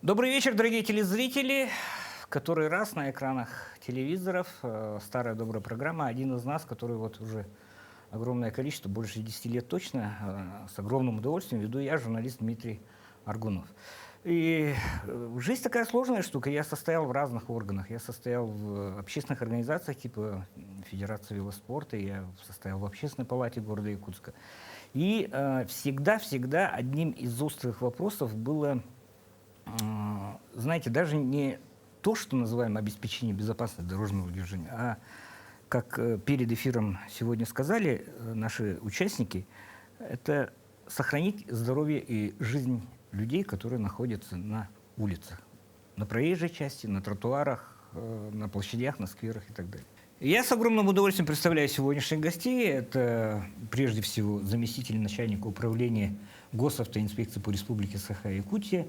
Добрый вечер, дорогие телезрители. В который раз на экранах телевизоров старая добрая программа. Один из нас, который вот уже огромное количество, больше 10 лет точно, с огромным удовольствием веду я, журналист Дмитрий Аргунов. И жизнь такая сложная штука. Я состоял в разных органах. Я состоял в общественных организациях типа Федерации велоспорта, я состоял в общественной палате города Якутска. И всегда одним из острых вопросов было, знаете, даже не то, что называем обеспечение безопасности дорожного движения, а, как перед эфиром сегодня сказали наши участники, это сохранить здоровье и жизнь людей, которые находятся на улицах, на проезжей части, на тротуарах, на площадях, на скверах и так далее. Я с огромным удовольствием представляю сегодняшних гостей. Это, прежде всего, заместитель начальника управления госавтоинспекции по Республике Саха-Якутия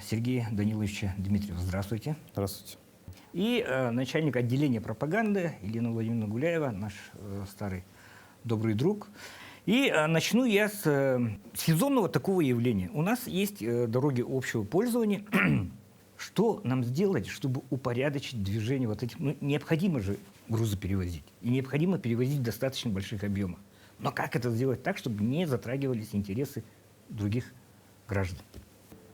Сергей Данилович Дмитриев. Здравствуйте. Здравствуйте. И начальник отделения пропаганды Елена Владимировна Гуляева, наш старый добрый друг. И начну я с сезонного такого явления. У нас есть дороги общего пользования. Что нам сделать, чтобы упорядочить движение вот этих? Ну, необходимо же грузы перевозить. И необходимо перевозить в достаточно больших объемах. Но как это сделать так, чтобы не затрагивались интересы других граждан?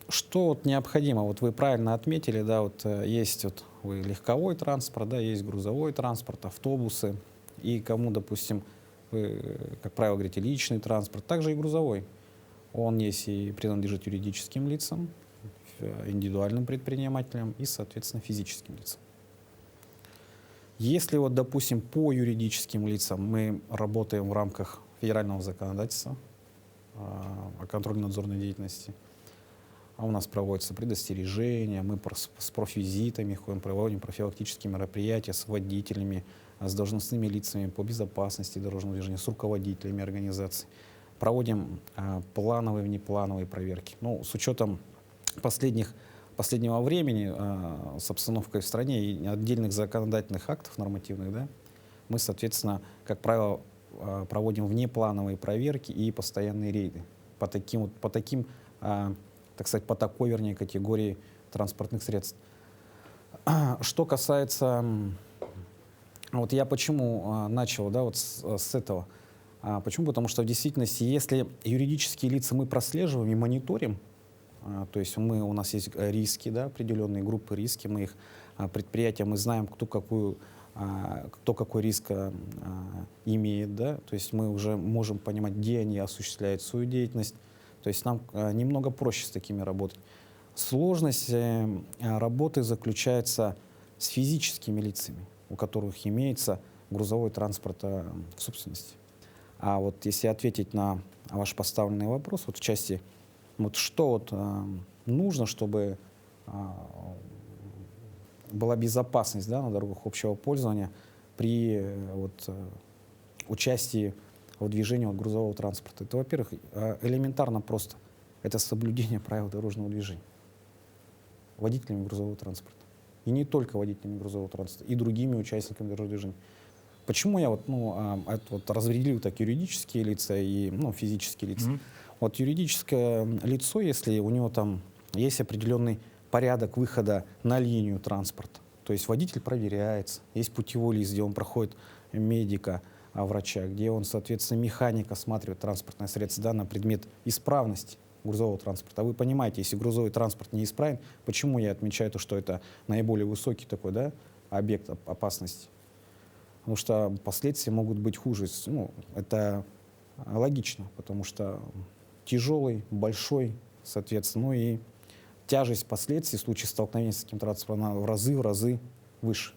Что вот необходимо? Вот вы правильно отметили, да, вот есть вот легковой транспорт, да, есть грузовой транспорт, автобусы. И кому, допустим, вы, как правило, говорите, личный транспорт, также и грузовой. Он есть и принадлежит юридическим лицам, индивидуальным предпринимателям и, соответственно, физическим лицам. Если вот, допустим, по юридическим лицам мы работаем в рамках федерального законодательства о контрольно-надзорной деятельности, а у нас проводятся предостережения, мы с профвизитами ходим, проводим профилактические мероприятия с водителями, с должностными лицами по безопасности дорожного движения, с руководителями организаций. Проводим плановые и внеплановые проверки. Ну, с учетом последнего времени, с обстановкой в стране и отдельных законодательных актов нормативных, да, мы, соответственно, как правило, проводим внеплановые проверки и постоянные рейды по таким, так сказать, по такой, вернее, категории транспортных средств. Что касается, вот я почему начал, да, вот с этого. Почему? Потому что в действительности, если юридические лица мы прослеживаем и мониторим, то есть у нас есть риски, да, определенные группы риски, мы их предприятия, мы знаем, кто какой риск имеет, да, то есть мы уже можем понимать, где они осуществляют свою деятельность. То есть нам немного проще с такими работать. Сложность работы заключается с физическими лицами, у которых имеется грузовой транспорт в собственности. А вот если ответить на ваш поставленный вопрос, вот в части, вот что вот нужно, чтобы была безопасность, да, на дорогах общего пользования при участии в движении грузового транспорта. Это, во-первых, элементарно просто. Это соблюдение правил дорожного движения водителями грузового транспорта. И не только водителями грузового транспорта, и другими участниками дорожного движения. Почему я разделил так юридические лица и физические лица? Вот юридическое лицо, если у него там есть определенный порядок выхода на линию транспорта, то есть водитель проверяется, есть путевой лист, где он проходит медика, врача, где он, соответственно, механик осматривает транспортное средство, да, на предмет исправности грузового транспорта. А вы понимаете, если грузовой транспорт неисправен, почему я отмечаю то, что это наиболее высокий такой, да, объект опасности? Потому что последствия могут быть хуже. Ну, это логично, потому что тяжелый, большой, соответственно, ну и тяжесть последствий в случае столкновения с таким транспортом в разы выше.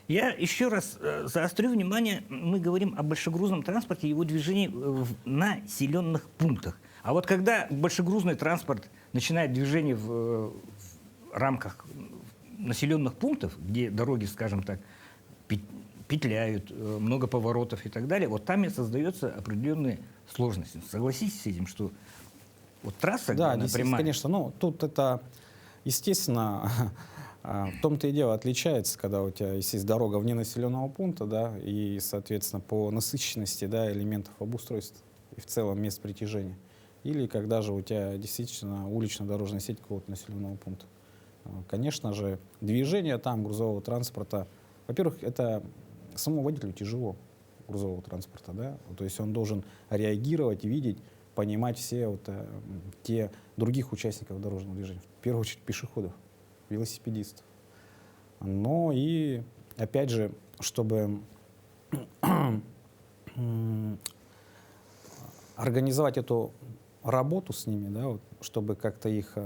Я еще раз заострю внимание, мы говорим о большегрузном транспорте и его движении в населенных пунктах. А вот когда большегрузный транспорт начинает движение в рамках населенных пунктов, где дороги, скажем так, петляют, много поворотов и так далее, вот там и создается определенные сложности. Согласитесь с этим, что вот трасса, да, прямая... конечно, ну, тут это, естественно, в том-то и дело отличается, когда у тебя есть дорога вне населенного пункта, да, и, соответственно, по насыщенности, да, элементов обустройства и в целом мест притяжения. или когда же у тебя действительно улично-дорожная сеть какого-то населенного пункта. Конечно же, движение там грузового транспорта, во-первых, это самому водителю тяжело грузового транспорта, да, то есть он должен реагировать, видеть, понимать все вот, те других участников дорожного движения, в первую очередь пешеходов, велосипедистов. Но и, опять же, чтобы организовать эту работу с ними, да, вот, чтобы как-то их...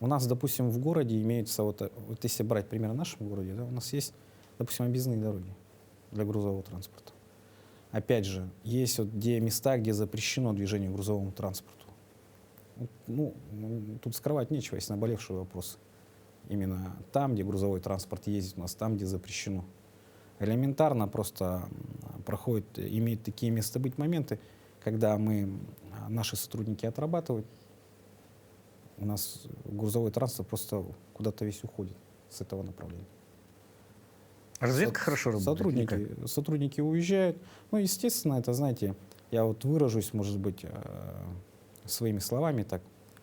У нас, допустим, в городе имеется, вот если брать пример в нашем городе, да, у нас есть, допустим, объездные дороги для грузового транспорта. Опять же, есть вот где места, где запрещено движение грузовому транспорту. Ну, тут скрывать нечего, есть наболевший вопрос. Именно там, где грузовой транспорт ездит у нас, там, где запрещено. Элементарно просто имеют такие места быть моменты, когда наши сотрудники отрабатывают, у нас грузовой транспорт просто куда-то весь уходит с этого направления. Разведка хорошо работает? Сотрудники уезжают. Ну, естественно, это, знаете, я вот выражусь, может быть, своими словами так,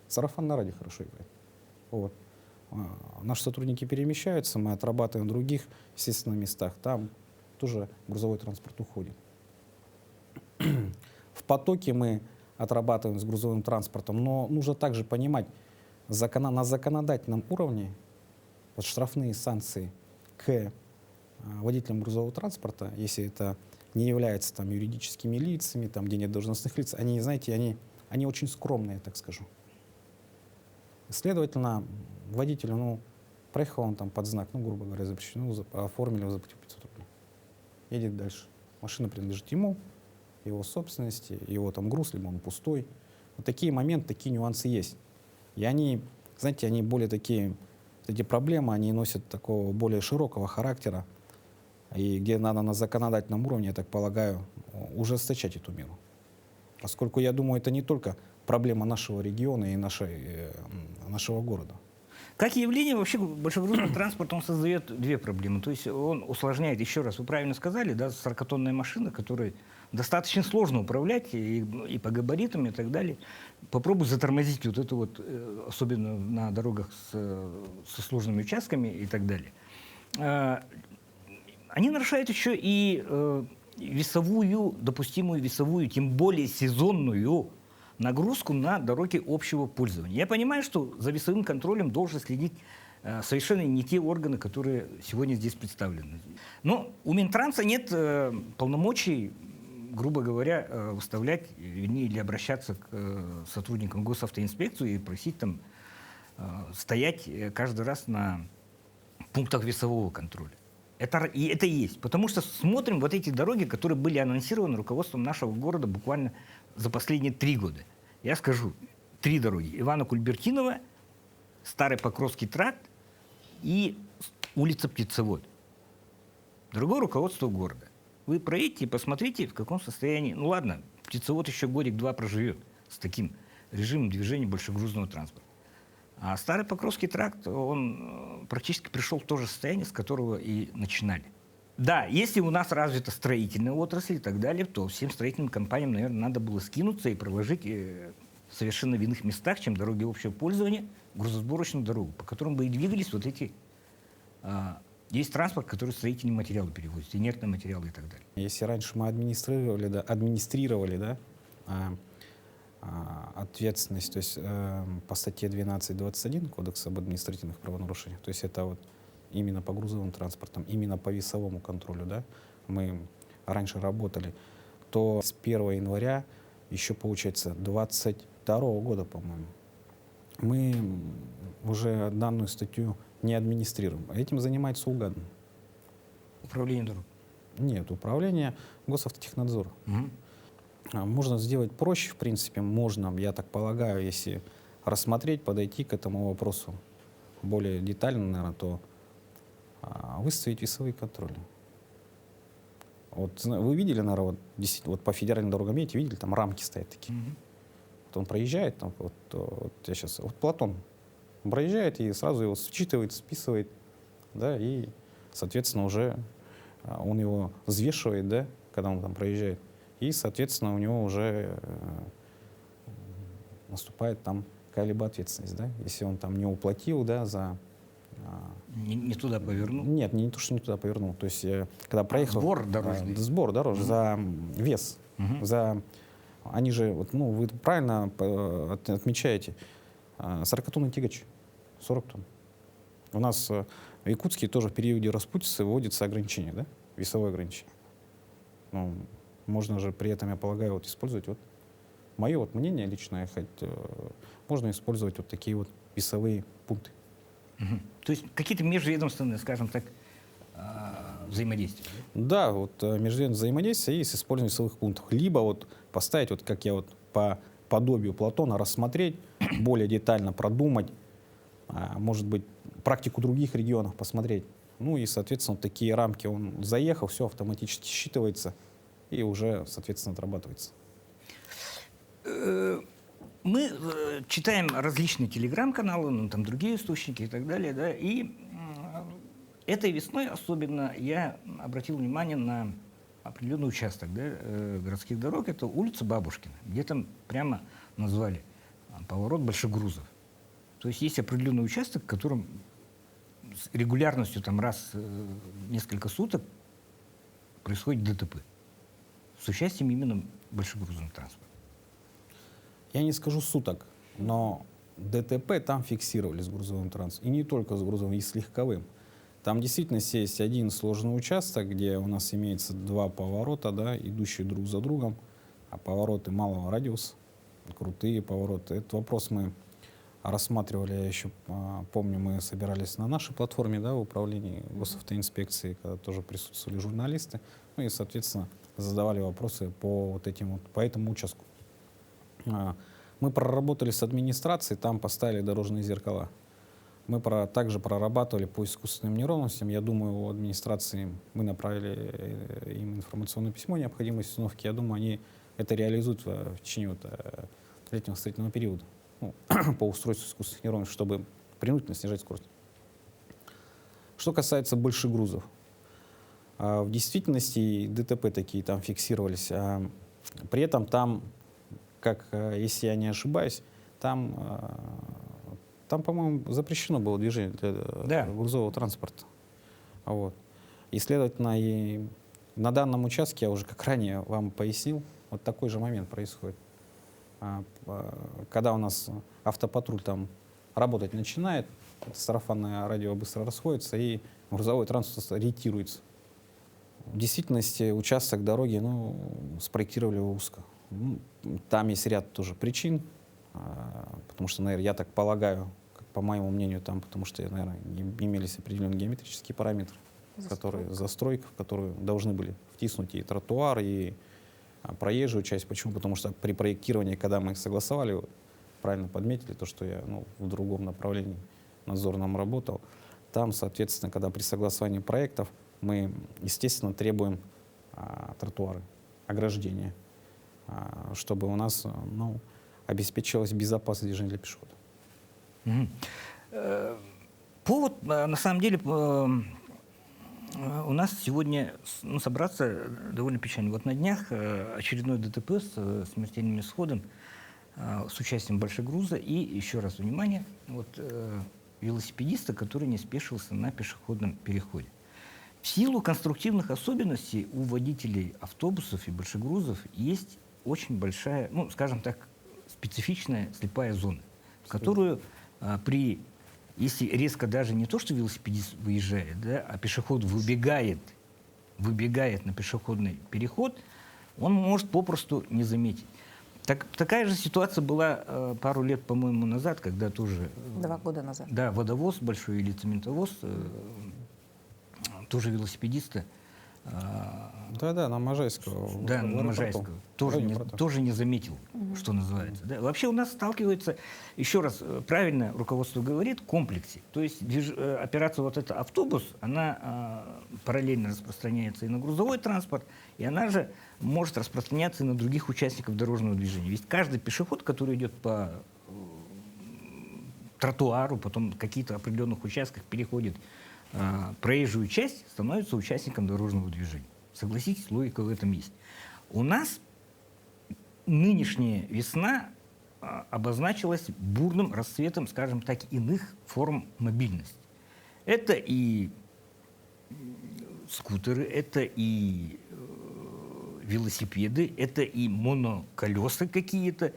сарафан на радио хорошо играет. Вот. Наши сотрудники перемещаются, мы отрабатываем в других, естественно, местах. Там тоже грузовой транспорт уходит. В потоке мы отрабатываем с грузовым транспортом, но нужно также понимать, на законодательном уровне вот штрафные санкции к водителям грузового транспорта, если это не является там, юридическими лицами, там, где нет должностных лиц, они, знаете, они очень скромные, так скажу. Следовательно, водителю, проехал он там под знак, грубо говоря, запрещено, оформили, заплатил 500 рублей. Едет дальше. Машина принадлежит ему, его собственности, его там груз, либо он пустой. Вот такие моменты, такие нюансы есть. И они, знаете, они более такие, эти проблемы, они носят такого более широкого характера, и где надо на законодательном уровне, я так полагаю, ужесточать эту меру. Поскольку, я думаю, это не только проблема нашего региона и нашего города. Как явление, вообще большегрузный транспорт, он создает две проблемы. То есть он усложняет, еще раз, вы правильно сказали, да, 40-тонная машина, которой достаточно сложно управлять и по габаритам и так далее. Попробуй затормозить вот это вот, особенно на дорогах со сложными участками и так далее. Они нарушают еще и допустимую весовую, тем более сезонную нагрузку на дороги общего пользования. Я понимаю, что за весовым контролем должен следить совершенно не те органы, которые сегодня здесь представлены. Но у Минтранса нет полномочий, грубо говоря, выставлять, или обращаться к сотрудникам госавтоинспекции и просить там стоять каждый раз на пунктах весового контроля. Это есть. Потому что смотрим вот эти дороги, которые были анонсированы руководством нашего города буквально за последние 3 года. Я скажу, 3 дороги. Ивано-Кульбертинова, Старый Покровский тракт и улица Птицевод. Другое руководство города. Вы проедете и посмотрите, в каком состоянии. Ну ладно, Птицевод еще годик-два проживет с таким режимом движения большегрузного транспорта. А Старый Покровский тракт, он практически пришел в то же состояние, с которого и начинали. Да, если у нас развита строительная отрасль и так далее, то всем строительным компаниям, наверное, надо было скинуться и проложить в совершенно в иных местах, чем дороги общего пользования, грузосборочную дорогу, по которым бы и двигались вот эти... Есть транспорт, который строительные материалы перевозит, инертные материалы и так далее. Если раньше мы администрировали, ответственность, то есть по статье 12.21 Кодекса об административных правонарушениях, то есть это вот именно по грузовым транспортам, именно по весовому контролю, да, мы раньше работали, то с 1 января еще, получается, 22 года, по-моему, мы уже данную статью не администрируем. Этим занимается УГАД. Управление дорог? Нет, управление Госавтотехнадзора. Угу. Можно сделать проще, в принципе, можно, я так полагаю, если рассмотреть, подойти к этому вопросу более детально, наверное, то выставить весовые контроли. Вот вы видели, наверное, вот по федеральным дорогам видели, там рамки стоят такие. Угу. Вот он проезжает, там, вот я сейчас, вот Платон проезжает и сразу его считывает, списывает, да, и, соответственно, уже он его взвешивает, да, когда он там проезжает. И, соответственно, у него уже наступает там какая-либо ответственность, да, если он там не уплатил, да, за... Не туда повернул. Нет, не то, что не туда повернул. То есть, когда проехал... Сбор дорожный. Сбор дорожный, за вес. За... Они же, вот, ну, вы правильно отмечаете, 40-тонный тягач, 40 тонн. У нас в Якутске тоже в периоде распутицы вводится ограничение, да, весовое ограничение. Ну, можно же при этом, я полагаю, вот использовать вот мое вот мнение личное, можно использовать вот такие вот весовые пункты. То есть какие-то межведомственные, скажем так, взаимодействия. Да, вот межведомственное взаимодействие и с использованием весовых пунктов. Либо вот поставить, вот как я вот по подобию Платона, рассмотреть, более детально продумать, может быть, практику других регионов посмотреть. Ну и, соответственно, вот такие рамки он заехал, все автоматически считывается и уже, соответственно, отрабатывается. Мы читаем различные телеграм-каналы, ну, там другие источники и так далее, да, и этой весной особенно я обратил внимание на определенный участок, да, городских дорог, это улица Бабушкина, где там прямо назвали поворот Большегрузов. То есть есть определенный участок, в котором с регулярностью там раз в несколько суток происходит ДТП с участием именно большегрузного транспорта. Я не скажу суток, но ДТП там фиксировали с грузовым транспортом. И не только с грузовым, и с легковым. Там действительно есть один сложный участок, где у нас имеется два поворота, да, идущие друг за другом, а повороты малого радиуса, крутые повороты. Этот вопрос мы рассматривали, я еще помню, мы собирались на нашей платформе, да, в управлении госавтоинспекции, когда тоже присутствовали журналисты, ну и, соответственно, задавали вопросы по вот этим вот, по этому участку. Мы проработали с администрацией, там поставили дорожные зеркала. Мы также прорабатывали по искусственным неровностям. Я думаю, у администрации мы направили им информационное письмо необходимой установки. Я думаю, они это реализуют в течение вот летнего строительного периода, ну, по устройству искусственных неровностей, чтобы принудительно снижать скорость. Что касается больших грузов. В действительности ДТП такие там фиксировались. При этом там, как, если я не ошибаюсь, там, по-моему, запрещено было движение для грузового транспорта. Вот. И, следовательно, и на данном участке, я уже как ранее вам пояснил, вот такой же момент происходит. Когда у нас автопатруль там работать начинает, сарафанное радио быстро расходится, и грузовой транспорт ориентируется. В действительности участок дороги, ну, спроектировали узко. Там есть ряд тоже причин, потому что, наверное, я так полагаю, по моему мнению, там, потому что, наверное, имелись определенные геометрические параметры, застройка, в которую должны были втиснуть и тротуар, и проезжую часть. Почему? Потому что при проектировании, когда мы их согласовали, вот, правильно подметили то, что я в другом направлении надзорном работал, там, соответственно, когда при согласовании проектов мы, естественно, требуем тротуары, ограждения, чтобы у нас обеспечивалась безопасность движения для пешеходов. Повод, на самом деле, у нас сегодня собраться довольно печально. Вот на днях очередной ДТП с смертельным исходом, с участием большегруза и, еще раз внимание, вот, велосипедиста, который не спешился на пешеходном переходе. В силу конструктивных особенностей у водителей автобусов и большегрузов есть очень большая, ну, скажем так, специфичная слепая зона, в которую если резко даже не то, что велосипедист выезжает, да, а пешеход выбегает на пешеходный переход, он может попросту не заметить. Такая же ситуация была пару лет, по-моему, назад, когда тоже... 2 года назад. Да, водовоз большой или цементовоз, тоже велосипедиста. Да, на Можайского. Да, на Можайского. Тоже не заметил, что называется. Да. Вообще у нас сталкивается, еще раз, правильно руководство говорит, в комплексе. То есть операция вот эта автобус, она параллельно распространяется и на грузовой транспорт, и она же может распространяться и на других участников дорожного движения. Ведь каждый пешеход, который идет по тротуару, потом в каких-то определенных участках переходит проезжую часть, становится участником дорожного движения. Согласитесь, логика в этом есть. У нас нынешняя весна обозначилась бурным расцветом, скажем так, иных форм мобильности. Это и скутеры, это и велосипеды, это и моноколеса какие-то.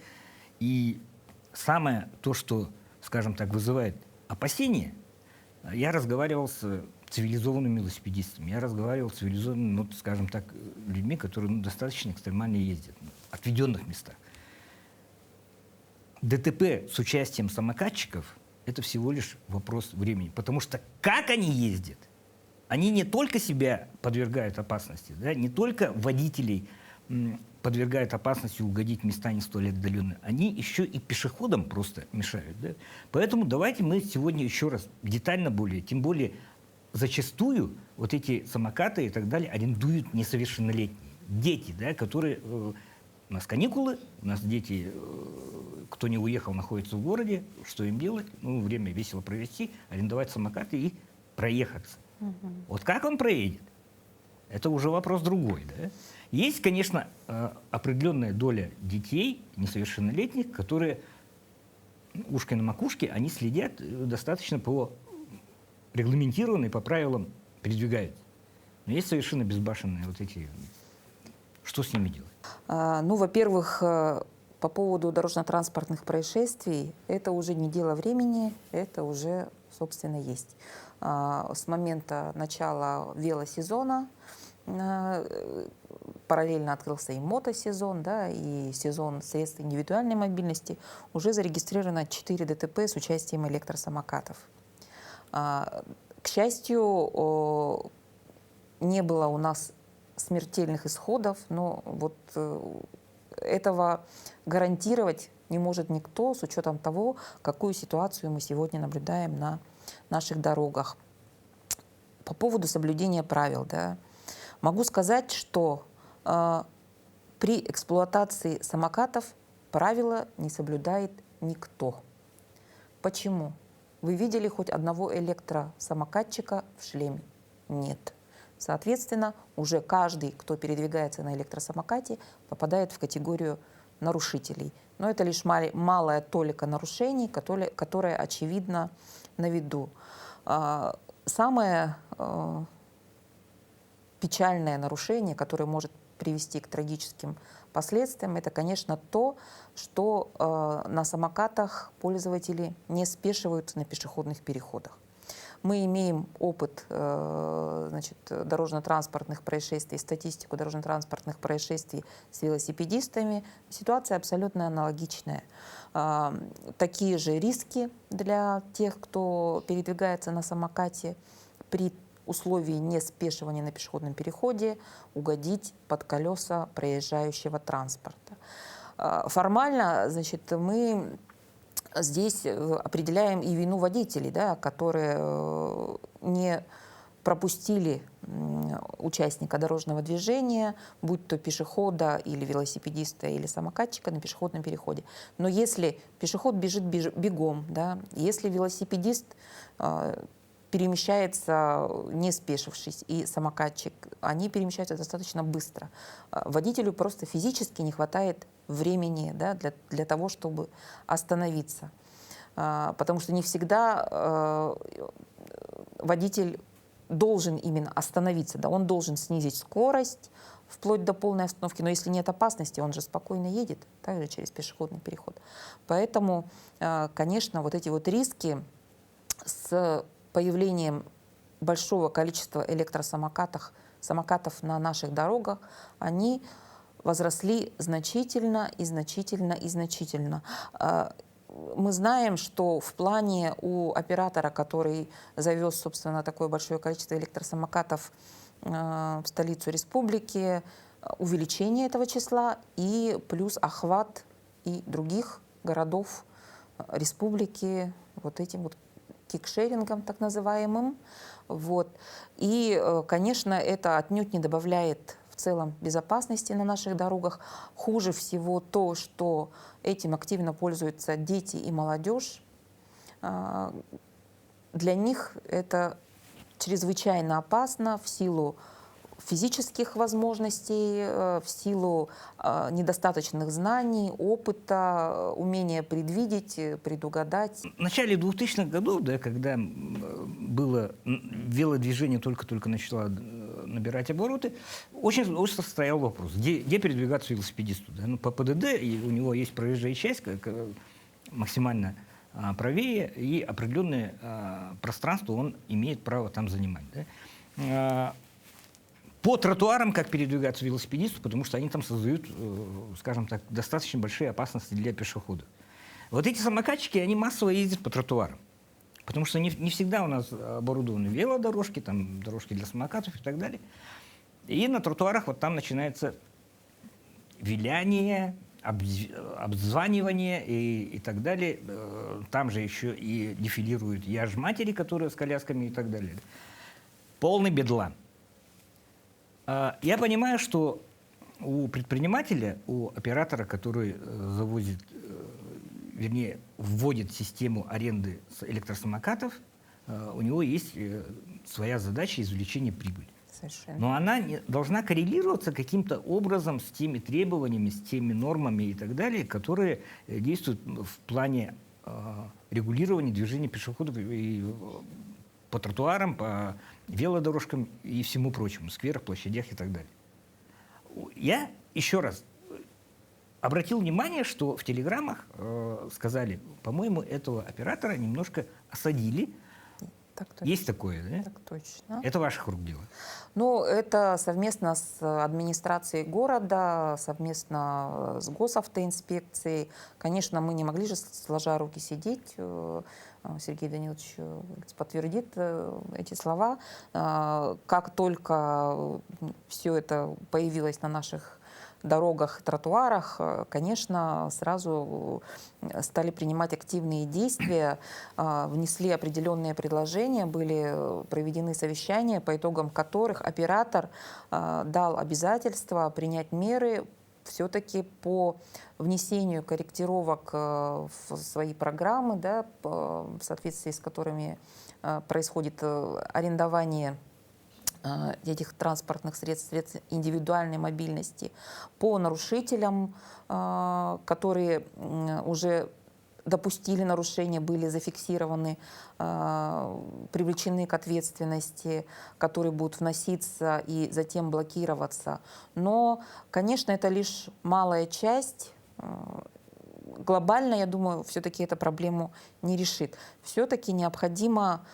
И самое то, что, скажем так, вызывает опасения, я разговаривал с цивилизованными велосипедистами, я разговаривал с цивилизованными, ну, скажем так, людьми, которые достаточно экстремально ездят в отведенных местах. ДТП с участием самокатчиков – это всего лишь вопрос времени. Потому что как они ездят, они не только себя подвергают опасности, да, не только водителей подвергают опасности угодить в места не столь отдаленные, они еще и пешеходам просто мешают. Да? Поэтому давайте мы сегодня еще раз детально более, тем более зачастую вот эти самокаты и так далее арендуют несовершеннолетние. Дети, да, которые... у нас каникулы, у нас дети, кто не уехал, находится в городе. Что им делать? Ну, время весело провести, арендовать самокаты и проехаться. Вот как он проедет? Это уже вопрос другой. Да? Есть, конечно, определенная доля детей, несовершеннолетних, которые ушкой на макушке, они следят достаточно по регламентированно по правилам передвигаются. Но есть совершенно безбашенные вот эти... Что с ними делать? Ну, во-первых, по поводу дорожно-транспортных происшествий, это уже не дело времени, это уже, собственно, есть. С момента начала велосезона параллельно открылся и мотосезон, да, и сезон средств индивидуальной мобильности. Уже зарегистрировано 4 ДТП с участием электросамокатов. К счастью, не было у нас смертельных исходов, но вот этого гарантировать не может никто с учетом того, какую ситуацию мы сегодня наблюдаем на наших дорогах. По поводу соблюдения правил, да, могу сказать, что при эксплуатации самокатов правила не соблюдает никто. Почему? Вы видели хоть одного электросамокатчика в шлеме? Нет. Соответственно, уже каждый, кто передвигается на электросамокате, попадает в категорию нарушителей. Но это лишь малая толика нарушений, которая очевидно на виду. Самое печальное нарушение, которое может привести к трагическим последствиям, это, конечно, то, что на самокатах пользователи не спешиваются на пешеходных переходах. Мы имеем опыт дорожно-транспортных происшествий, статистику дорожно-транспортных происшествий с велосипедистами. Ситуация абсолютно аналогичная. Такие же риски для тех, кто передвигается на самокате при условии неспешивания на пешеходном переходе, угодить под колеса проезжающего транспорта. Формально, мы здесь определяем и вину водителей, да, которые не пропустили участника дорожного движения, будь то пешехода или велосипедиста или самокатчика на пешеходном переходе. Но если пешеход бежит бегом, да, если велосипедист перемещается, не спешившись, и самокатчик, они перемещаются достаточно быстро. Водителю просто физически не хватает времени, да, для того, чтобы остановиться. Потому что не всегда водитель должен именно остановиться, да, он должен снизить скорость вплоть до полной остановки, но если нет опасности, он же спокойно едет, также через пешеходный переход. Поэтому, конечно, вот эти вот риски с появлением большого количества электросамокатов на наших дорогах, они возросли значительно и значительно и значительно. Мы знаем, что в плане у оператора, который завез, собственно, такое большое количество электросамокатов в столицу республики, увеличение этого числа и плюс охват и других городов республики вот этим вот кикшерингом, так называемым. Вот. И, конечно, это отнюдь не добавляет в целом безопасности на наших дорогах. Хуже всего то, что этим активно пользуются дети и молодежь. Для них это чрезвычайно опасно в силу физических возможностей, в силу недостаточных знаний, опыта, умения предвидеть, предугадать. В начале 2000-х годов, да, когда велодвижение только-только начало набирать обороты, очень остро стоял вопрос, где передвигаться велосипедисту. Да? Ну, по ПДД и у него есть проезжая часть, максимально правее, и определенное пространство он имеет право там занимать. Да? По тротуарам как передвигаться велосипедисту, потому что они там создают, скажем так, достаточно большие опасности для пешеходов. Вот эти самокатчики, они массово ездят по тротуарам, потому что не всегда у нас оборудованы велодорожки, там, дорожки для самокатов и так далее. И на тротуарах вот там начинается виляние, обзванивание и так далее. Там же еще и дефилируют яж-матери, которые с колясками и так далее. Полный бедлам. Я понимаю, что у предпринимателя, у оператора, который вводит систему аренды электросамокатов, у него есть своя задача извлечения прибыли. Совершенно. Но она должна коррелироваться каким-то образом с теми требованиями, с теми нормами и так далее, которые действуют в плане регулирования движения пешеходов по тротуарам, по велодорожкам и всему прочему, скверах, площадях и так далее. Я еще раз обратил внимание, что в телеграммах сказали, по-моему, этого оператора немножко осадили. Так точно. Есть такое, да? Так точно. Это ваших рук дело. Ну, это совместно с администрацией города, совместно с госавтоинспекцией. Конечно, мы не могли же сложа руки сидеть. Сергей Данилович подтвердит эти слова. Как только все это появилось на наших дорогах, тротуарах, конечно, сразу стали принимать активные действия, внесли определенные предложения, были проведены совещания, по итогам которых оператор дал обязательство принять меры все-таки по внесению корректировок в свои программы, да, в соответствии с которыми происходит арендование этих транспортных средств индивидуальной мобильности, по нарушителям, которые уже допустили нарушения, были зафиксированы, привлечены к ответственности, которые будут вноситься и затем блокироваться. Но, конечно, это лишь малая часть. Глобально, я думаю, все-таки эта проблему не решит. Все-таки необходимо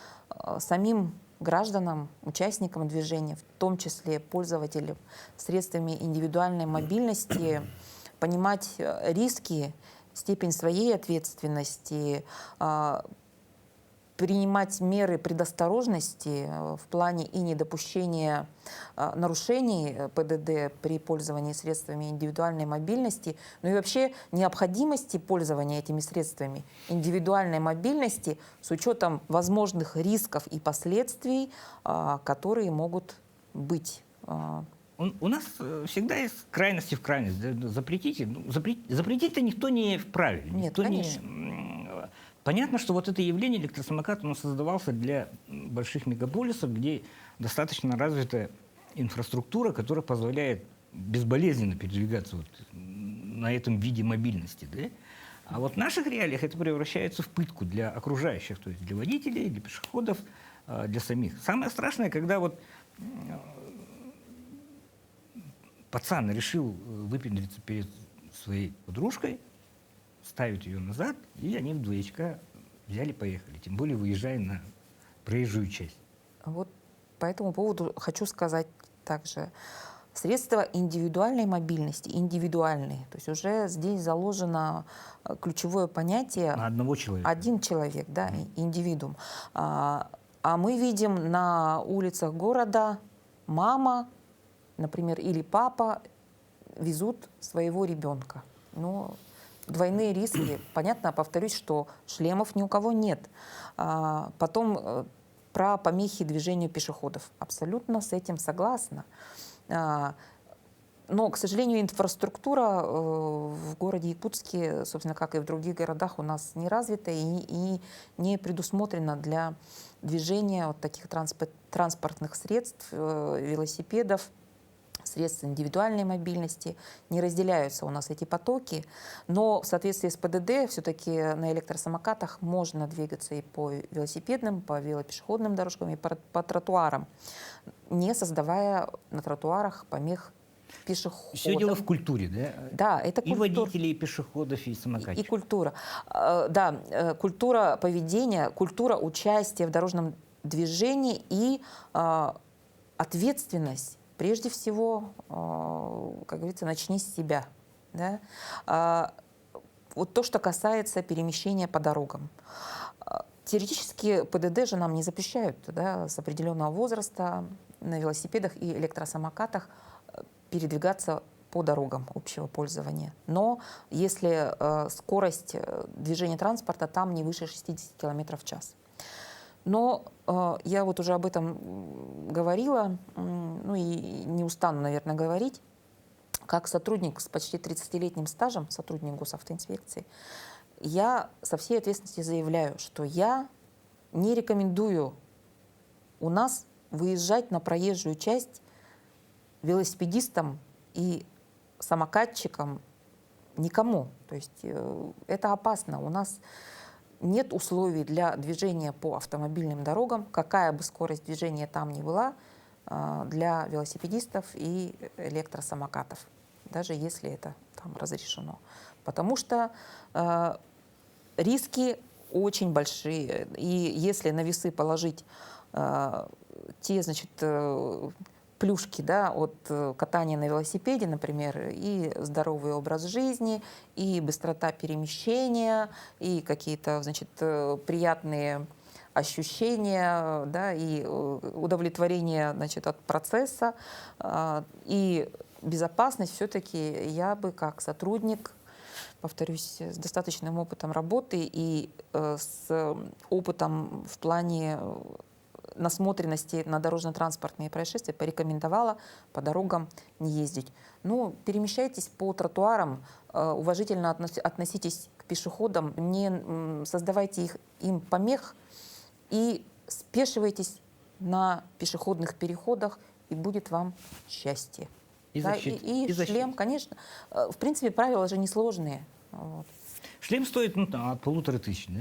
самим гражданам, участникам движения, в том числе пользователям средствами индивидуальной мобильности, понимать риски, степень своей ответственности, принимать меры предосторожности в плане и недопущения нарушений ПДД при пользовании средствами индивидуальной мобильности, но и вообще необходимости пользования этими средствами индивидуальной мобильности с учетом возможных рисков и последствий, которые могут быть. У нас всегда есть крайности в крайность. Запретите. Запретить-то никто не вправе. Нет, конечно. Понятно, что вот это явление электросамокат, оно создавался для больших мегаполисов, где достаточно развитая инфраструктура, которая позволяет безболезненно передвигаться вот на этом виде мобильности. Да? А вот в наших реалиях это превращается в пытку для окружающих, то есть для водителей, для пешеходов, для самих. Самое страшное, когда вот пацан решил выпендриться перед своей подружкой, ставить ее назад, и они вдвоечка взяли-поехали. Тем более выезжая на проезжую часть. Вот по этому поводу хочу сказать также. Средства индивидуальной мобильности, индивидуальные, то есть уже здесь заложено ключевое понятие. На одного человека. Один человек, да, индивидуум. А мы видим на улицах города мама, например, или папа везут своего ребенка. Но двойные риски. Понятно, повторюсь, что шлемов ни у кого нет. Потом про помехи движению пешеходов. Абсолютно с этим согласна. Но, к сожалению, инфраструктура в городе Якутске, собственно, как и в других городах, у нас не развита и не предусмотрена для движения вот таких транспортных средств, велосипедов, средств индивидуальной мобильности. Не разделяются у нас эти потоки, но в соответствии с ПДД все-таки на электросамокатах можно двигаться и по велосипедным, по велопешеходным дорожкам, и по тротуарам, не создавая на тротуарах помех пешеходам. Все дело в культуре, да? Да, это И культура. водителей, и пешеходов, и самокатчиков. И культура. Да, культура поведения, культура участия в дорожном движении и ответственность. Прежде всего, как говорится, начни с себя. Да? Вот то, что касается перемещения по дорогам. Теоретически ПДД же нам не запрещают, да, с определенного возраста на велосипедах и электросамокатах передвигаться по дорогам общего пользования. Но если скорость движения транспорта там не выше 60 км в час. Но я вот уже об этом говорила, ну и не устану, наверное, говорить, как сотрудник с почти 30-летним стажем, сотрудник госавтоинспекции, я со всей ответственностью заявляю, что я не рекомендую у нас выезжать на проезжую часть велосипедистам и самокатчикам, никому. То есть это опасно. У нас нет условий для движения по автомобильным дорогам, какая бы скорость движения там ни была, для велосипедистов и электросамокатов, даже если это там разрешено. Потому что риски очень большие. И если на весы положить те, значит, плюшки, да, от катания на велосипеде, например, и здоровый образ жизни, и быстрота перемещения, и какие-то, значит, приятные ощущения, да, и удовлетворение, значит, от процесса, и безопасность, все-таки я бы как сотрудник, повторюсь, с достаточным опытом работы и с опытом в плане насмотренности на дорожно-транспортные происшествия порекомендовала по дорогам не ездить. Ну, перемещайтесь по тротуарам, уважительно относитесь к пешеходам, не создавайте им помех и спешивайтесь на пешеходных переходах, и будет вам счастье. И Да, защита. и шлем, конечно. В принципе, правила же несложные. Вот. Шлем стоит, ну, там, от 1500, да?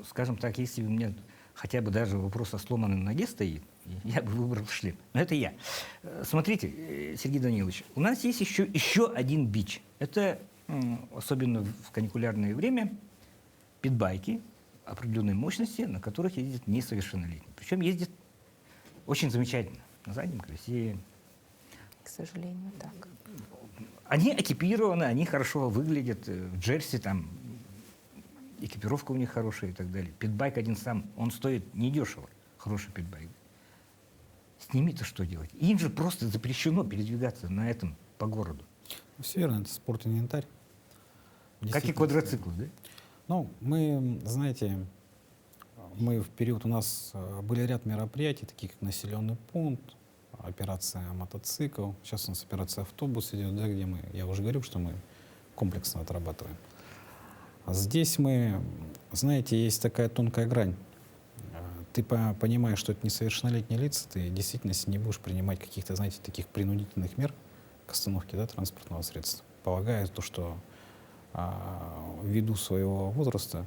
Скажем так, если у меня хотя бы даже вопрос о сломанной ноге стоит, я бы выбрал шлем. Но это я. Смотрите, Сергей Данилович, у нас есть еще один бич. Это, особенно в каникулярное время, питбайки определенной мощности, на которых ездят несовершеннолетние. Причем ездят очень замечательно. На заднем колесе. К сожалению, так. Они экипированы, они хорошо выглядят. В джерси там экипировка у них хорошая и так далее. Питбайк один сам, он стоит недешево. Хороший питбайк. С ними-то что делать? Им же просто запрещено передвигаться на этом по городу. Все верно, это спорт-инвентарь. Как и квадроциклы, да? Ну, мы, знаете, мы в период, у нас были ряд мероприятий, таких как населенный пункт, операция мотоцикл, сейчас у нас операция автобус идет, да, где мы, я уже говорил, что мы комплексно отрабатываем. А здесь мы, знаете, есть такая тонкая грань. Ты понимаешь, что это несовершеннолетние лица, ты действительно не будешь принимать каких-то, знаете, таких принудительных мер к остановке, да, транспортного средства, полагая то, что ввиду своего возраста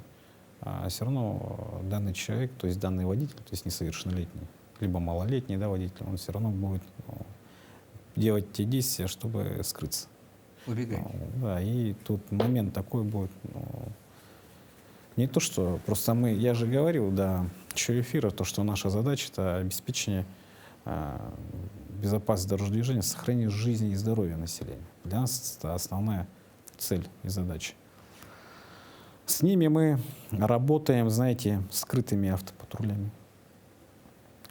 все равно данный человек, то есть данный водитель, то есть несовершеннолетний, либо малолетний, да, водитель, он все равно будет делать те действия, чтобы скрыться. Убегать. Да, и тут момент такой будет. Не то, что просто мы, я же говорил, да, еще эфира, то, что наша задача — это обеспечение безопасности дорожного движения, сохранение жизни и здоровья населения. Для нас это основная цель и задача. С ними мы работаем, знаете, скрытыми автопатрулями.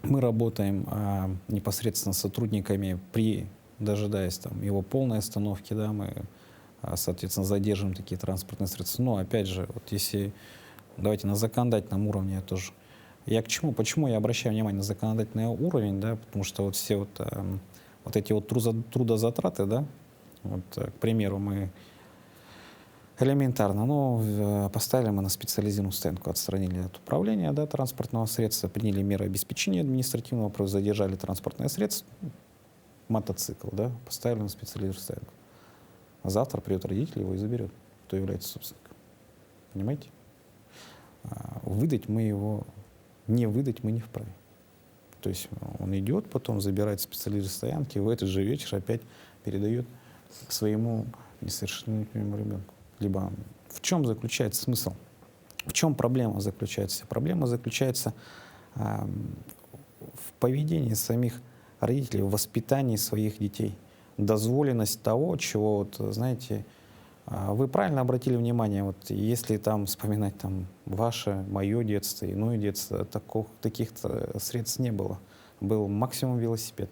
Мы работаем непосредственно с сотрудниками дожидаясь там его полной остановки, да, мы, соответственно, задерживаем такие транспортные средства. Но, опять же, вот если, давайте на законодательном уровне тоже. Я к чему? Почему я обращаю внимание на законодательный уровень, да, потому что вот все вот вот эти вот трудозатраты, да, вот, к примеру, мы элементарно, ну, поставили мы на специализированную стоянку, отстранили от управления, да, транспортного средства, приняли меры обеспечения административного, просто задержали транспортное средство, мотоцикл, да, поставили на специализированную стоянку. А завтра придет родитель, его и заберет, кто является собственником. Понимаете? Выдать мы его, не выдать мы не вправе. То есть он идет, потом забирает специалиста стоянки, в этот же вечер опять передает своему несовершеннолетнему ребенку. Либо в чем заключается смысл? В чем проблема заключается? Проблема заключается в поведении самих родителей, в воспитании своих детей. Дозволенность того, чего, вот, знаете, вы правильно обратили внимание, вот, если там вспоминать там, ваше, мое детство, иное детство, таких-то средств не было. Был максимум велосипед.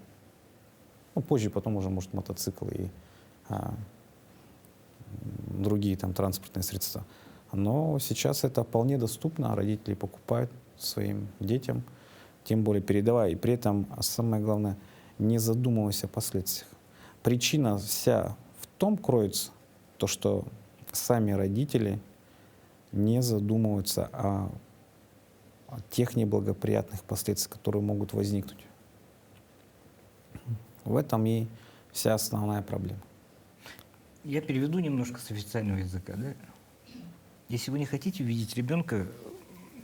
Ну, позже потом уже, может, мотоцикл и другие там транспортные средства. Но сейчас это вполне доступно, родители покупают своим детям, тем более передавая, и при этом, самое главное, не задумываясь о последствиях. Причина вся в том кроется, то, что сами родители не задумываются о тех неблагоприятных последствиях, которые могут возникнуть. В этом и вся основная проблема. Я переведу немножко с официального языка. Да? Если вы не хотите видеть ребенка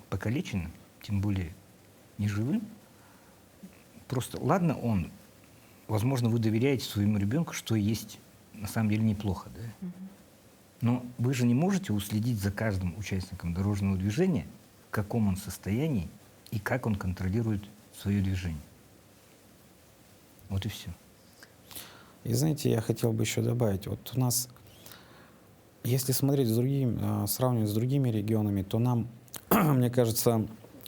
покалеченным, тем более неживым, просто, ладно, он, возможно, вы доверяете своему ребенку, что есть на самом деле неплохо, да? Но вы же не можете уследить за каждым участником дорожного движения, в каком он состоянии и как он контролирует свое движение. Вот и все. И знаете, я хотел бы еще добавить, вот у нас, если смотреть сравнивать с другими регионами, то нам, мне кажется,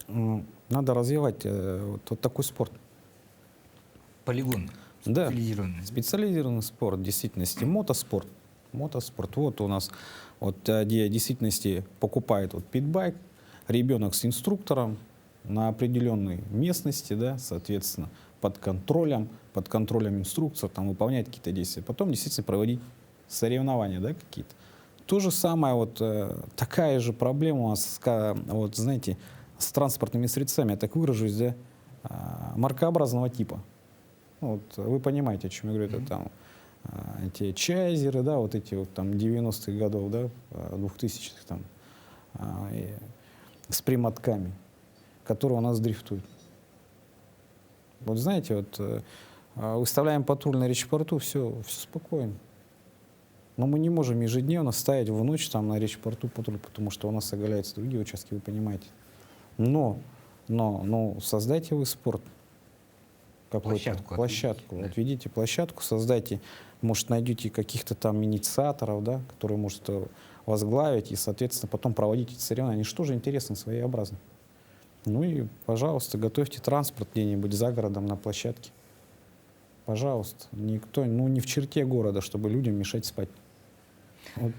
надо развивать вот такой спорт. Полигон. Да, Специализированный. специализированный спорт, в действительности, мотоспорт. Мотоспорт. Вот у нас, вот, где в действительности покупает вот питбайк, ребенок с инструктором на определенной местности, да, соответственно, под контролем инструктора, там, выполняет какие-то действия. Потом действительно проводить соревнования, да, какие-то. То же самое, вот такая же проблема у нас, вот, знаете, с транспортными средствами, я так выражусь, да, маркообразного типа. Вот, вы понимаете, о чем я говорю, это там эти чайзеры, да, вот эти вот там 90-х годов, да, 2000-х там, с примотками, которые у нас дрифтуют. Вот знаете, вот выставляем патруль на речпорту, все спокойно. Но мы не можем ежедневно стоять в ночь там на речпорту патруль, потому что у нас оголяются другие участки, вы понимаете. Но создайте вы спорт. Площадку. Да. Вот ведите площадку, создайте, может, найдете каких-то там инициаторов, да, которые может возглавить и, соответственно, потом проводить эти соревнования. Они что же интересны, своеобразны. Ну и, пожалуйста, готовьте транспорт где-нибудь за городом на площадке. Пожалуйста. Никто, не в черте города, чтобы людям мешать спать. Вот.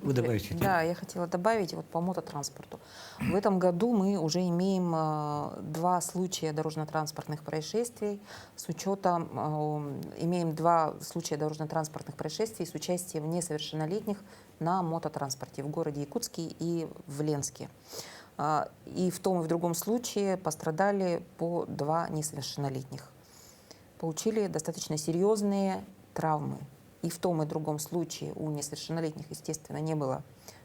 Вы добавите? Да, я хотела добавить вот по мототранспорту. В этом году мы уже имеем 2 случая дорожно-транспортных происшествий с учетом, имеем 2 случая дорожно-транспортных происшествий с участием несовершеннолетних на мототранспорте в городе Якутске и в Ленске. И в том и в другом случае пострадали по 2 несовершеннолетних. Получили достаточно серьезные травмы. И в том и другом случае у несовершеннолетних, естественно, не было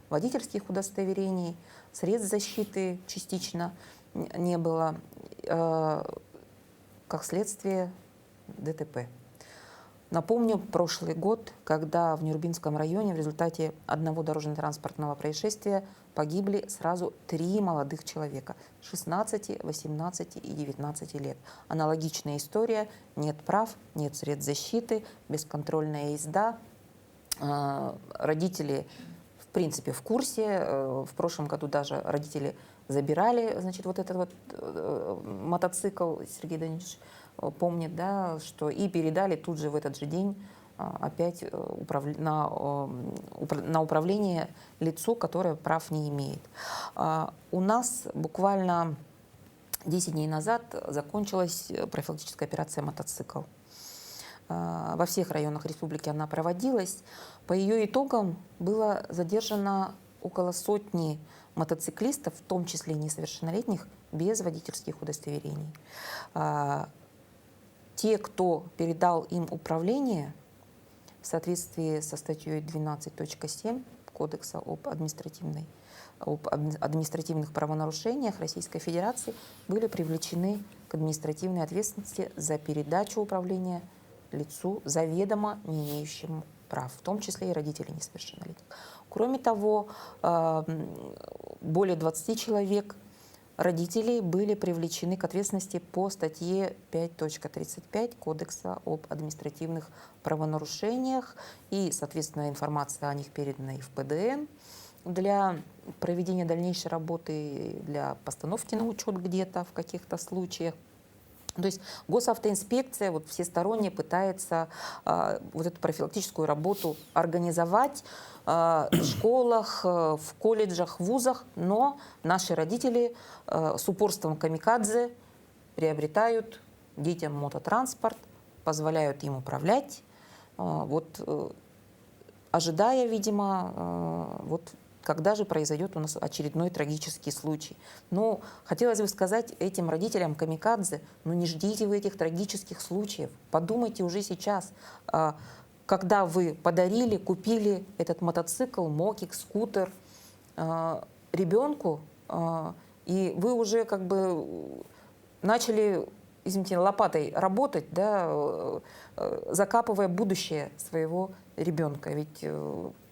водительских удостоверений, средств защиты частично не было, как следствие ДТП. Напомню, прошлый год, когда в Нюрбинском районе в результате одного дорожно-транспортного происшествия погибли сразу 3 молодых человека – 16, 18 и 19 лет. Аналогичная история – нет прав, нет средств защиты, бесконтрольная езда. Родители, в принципе, в курсе. В прошлом году даже родители забирали, значит, вот этот вот мотоцикл, Сергей Данилович помнит, да, что и передали тут же в этот же день опять на управление лицу, которое прав не имеет. У нас буквально 10 дней назад закончилась профилактическая операция «Мотоцикл». во всех районах республики она проводилась. По ее итогам было задержано около сотни мотоциклистов, в том числе несовершеннолетних, без водительских удостоверений. Те, кто передал им управление в соответствии со статьей 12.7 Кодекса об административных правонарушениях Российской Федерации, были привлечены к административной ответственности за передачу управления лицу, заведомо не имеющему прав, в том числе и родителей несовершеннолетних. Кроме того, более 20 человек, родителей, были привлечены к ответственности по статье 5.35 Кодекса об административных правонарушениях, и, соответственно, информация о них передана и в ПДН для проведения дальнейшей работы, для постановки на учет где-то в каких-то случаях. То есть госавтоинспекция вот всесторонне пытается вот эту профилактическую работу организовать в школах, в колледжах, в вузах, но наши родители с упорством камикадзе приобретают детям мототранспорт, позволяют им управлять, вот, ожидая, видимо, вот, когда же произойдет у нас очередной трагический случай. Но хотелось бы сказать этим родителям камикадзе, ну не ждите вы этих трагических случаев. Подумайте уже сейчас, когда вы подарили, купили этот мотоцикл, мокик, скутер ребенку, и вы уже как бы начали, извините, лопатой работать, да, закапывая будущее своего ребенка. Ведь,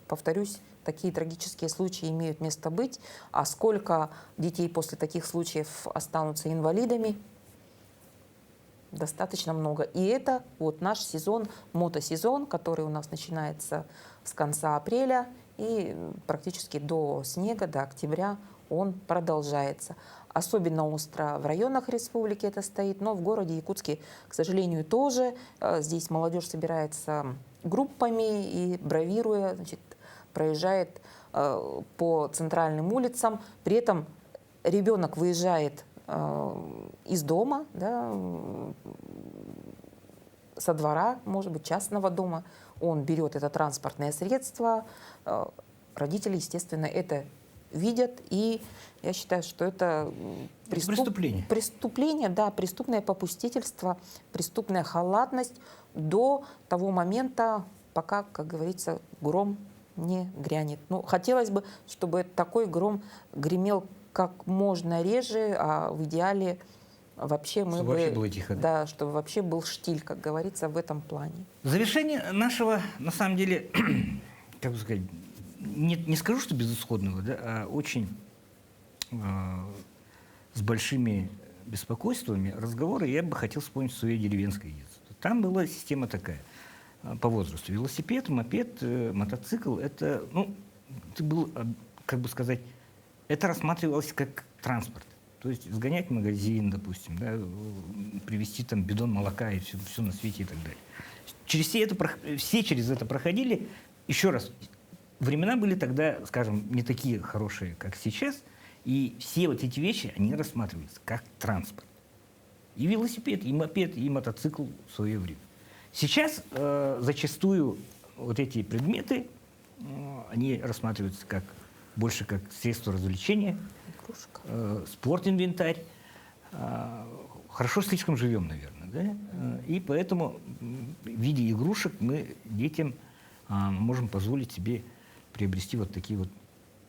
повторюсь, такие трагические случаи имеют место быть. А сколько детей после таких случаев останутся инвалидами? Достаточно много. И это вот наш сезон, мотосезон, который у нас начинается с конца апреля и практически до снега, до октября он продолжается. Особенно остро в районах республики это стоит, но в городе Якутске, к сожалению, тоже. Здесь молодежь собирается группами и, бравируя, значит, проезжает по центральным улицам. При этом ребенок выезжает из дома, да, со двора, может быть, частного дома. Он берет это транспортное средство. Родители, естественно, это видят. И я считаю, что это преступление. Преступление, да, преступное попустительство, преступная халатность до того момента, пока, как говорится, гром не грянет. Ну, хотелось бы, чтобы такой гром гремел как можно реже, а в идеале вообще мы чтобы вообще было тихо, да, чтобы вообще был штиль, как говорится, в этом плане. В завершение нашего, на самом деле, как бы сказать, не скажу, что безысходного, да, а очень с большими беспокойствами разговора, я бы хотел вспомнить свое деревенское детство. Там была система такая. По возрасту. Велосипед, мопед, мотоцикл, это, ну, это был, как бы сказать, это рассматривалось как транспорт. То есть сгонять в магазин, допустим, да, привезти там бидон молока и все на свете и так далее. Все через это проходили. Еще раз, времена были тогда, скажем, не такие хорошие, как сейчас, и все вот эти вещи, они рассматривались как транспорт. И велосипед, и мопед, и мотоцикл в свое время. Сейчас зачастую вот эти предметы, они рассматриваются больше как средство развлечения, спортинвентарь. Хорошо слишком живем, наверное. Да? И поэтому в виде игрушек мы детям можем позволить себе приобрести вот такие вот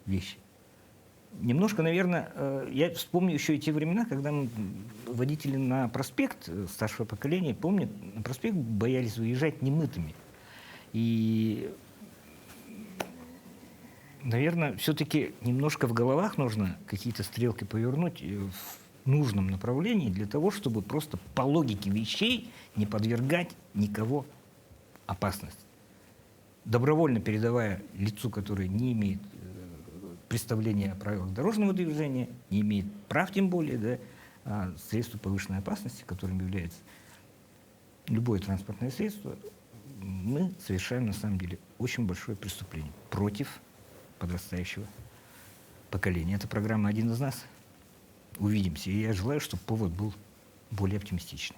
вещи. Немножко, наверное, я вспомню еще и те времена, когда водители на проспект старшего поколения, помнят, на проспект боялись выезжать немытыми. И, наверное, все-таки немножко в головах нужно какие-то стрелки повернуть в нужном направлении для того, чтобы просто по логике вещей не подвергать никого опасности. Добровольно передавая лицу, которое не имеет представления о правилах дорожного движения, не имеет прав тем более, да, средства повышенной опасности, которым является любое транспортное средство, мы совершаем на самом деле очень большое преступление против подрастающего поколения. Это программа «Один из нас». Увидимся. И я желаю, чтобы повод был более оптимистичный.